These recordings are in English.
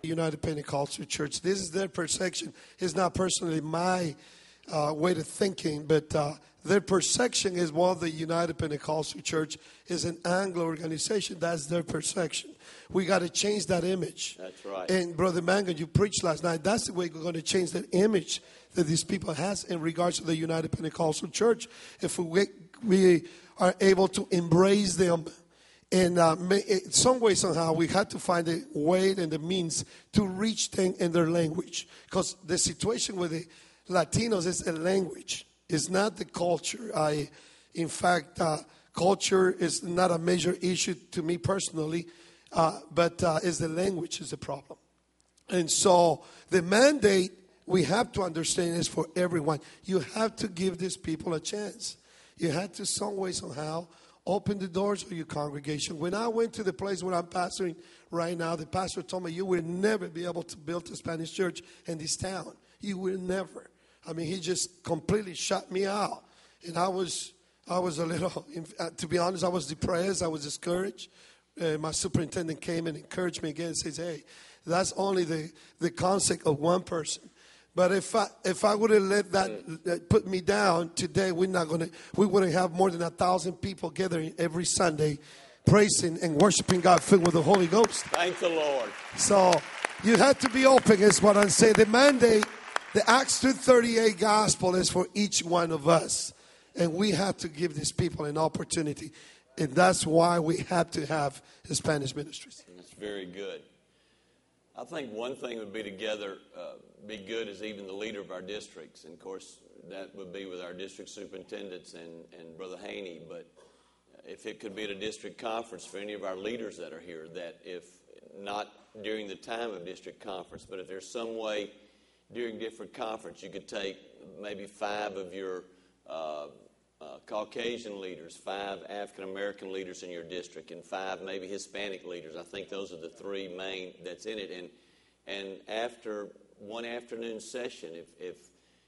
United Pentecostal Church. This is their perception. It's not personally my way of thinking, but their perception is, well, the United Pentecostal Church is an Anglo organization. That's their perception. We got to change that image. That's right. And Brother Mangan, you preached last night. That's the way we're going to change that image that these people has in regards to the United Pentecostal Church. If we are able to embrace them in some way, somehow, we had to find a way and the means to reach them in their language. Because the situation with the Latinos is a language. It's not the culture. In fact, culture is not a major issue to me personally, but is the language is the problem. And so the mandate we have to understand is for everyone. You have to give these people a chance. You have to some way, somehow, open the doors of your congregation. When I went to the place where I'm pastoring right now, the pastor told me, you will never be able to build a Spanish church in this town. You will never. I mean, he just completely shut me out. And I was a little, to be honest, I was depressed. I was discouraged. My superintendent came and encouraged me again and says, hey, that's only the concept of one person. But if I would have let that put me down today, we wouldn't have more than 1,000 people gathering every Sunday, praising and worshiping God, filled with the Holy Ghost. Thank the Lord. So you have to be open, is what I'm saying. The mandate, the Acts 2:38 gospel is for each one of us. And we have to give these people an opportunity. And that's why we have to have Spanish ministries. That's very good. I think one thing would be together, be good as even the leader of our districts. And, of course, that would be with our district superintendents and Brother Haney. But if it could be at a district conference for any of our leaders that are here, that if not during the time of district conference, but if there's some way during different conference you could take maybe 5 of your Caucasian leaders, 5 African-American leaders in your district, and 5 maybe Hispanic leaders. I think those are the 3 main that's in it. And after one afternoon session,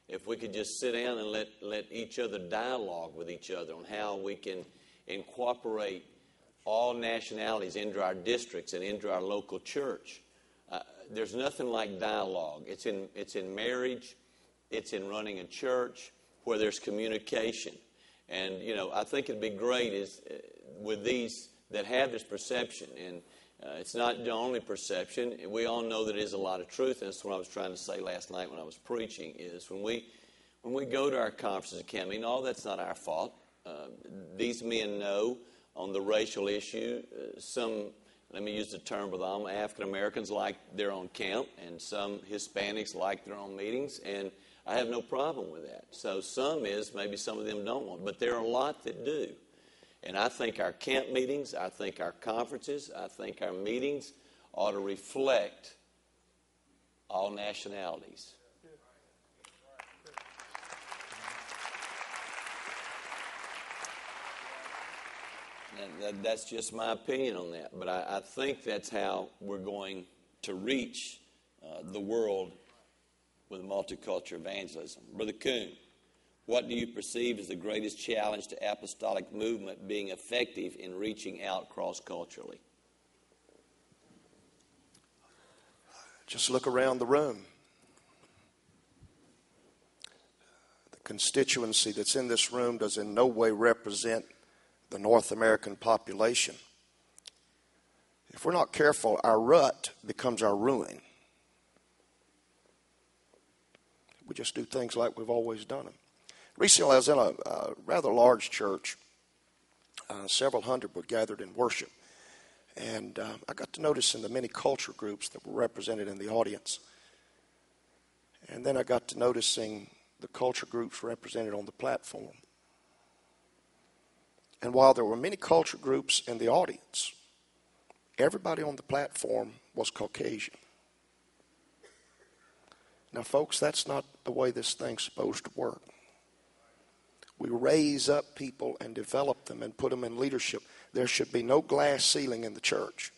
if we could just sit down and let each other dialogue with each other on how we can incorporate all nationalities into our districts and into our local church. There's nothing like dialogue. It's in marriage. It's in running a church where there's communication. And, I think it'd be great is with these that have this perception. And it's not the only perception. We all know that it is a lot of truth. And that's what I was trying to say last night when I was preaching is when we go to our conferences and camp meeting, all that's not our fault. These men know on the racial issue, some, let me use the term with them, African Americans like their own camp, and some Hispanics like their own meetings, and I have no problem with that. So maybe some of them don't want, but there are a lot that do. And I think our camp meetings, I think our conferences, I think our meetings ought to reflect all nationalities. And that's just my opinion on that. But I think that's how we're going to reach the world with multicultural evangelism. Brother Kuhn, what do you perceive as the greatest challenge to apostolic movement being effective in reaching out cross-culturally? Just look around the room. The constituency that's in this room does in no way represent the North American population. If we're not careful, our rut becomes our ruin. We just do things like we've always done them. Recently, I was in a rather large church. Several hundred were gathered in worship. And I got to notice in the many culture groups that were represented in the audience. And then I got to noticing the culture groups represented on the platform. And while there were many culture groups in the audience, everybody on the platform was Caucasian. Now, folks, that's not the way this thing's supposed to work. We raise up people and develop them and put them in leadership. There should be no glass ceiling in the church.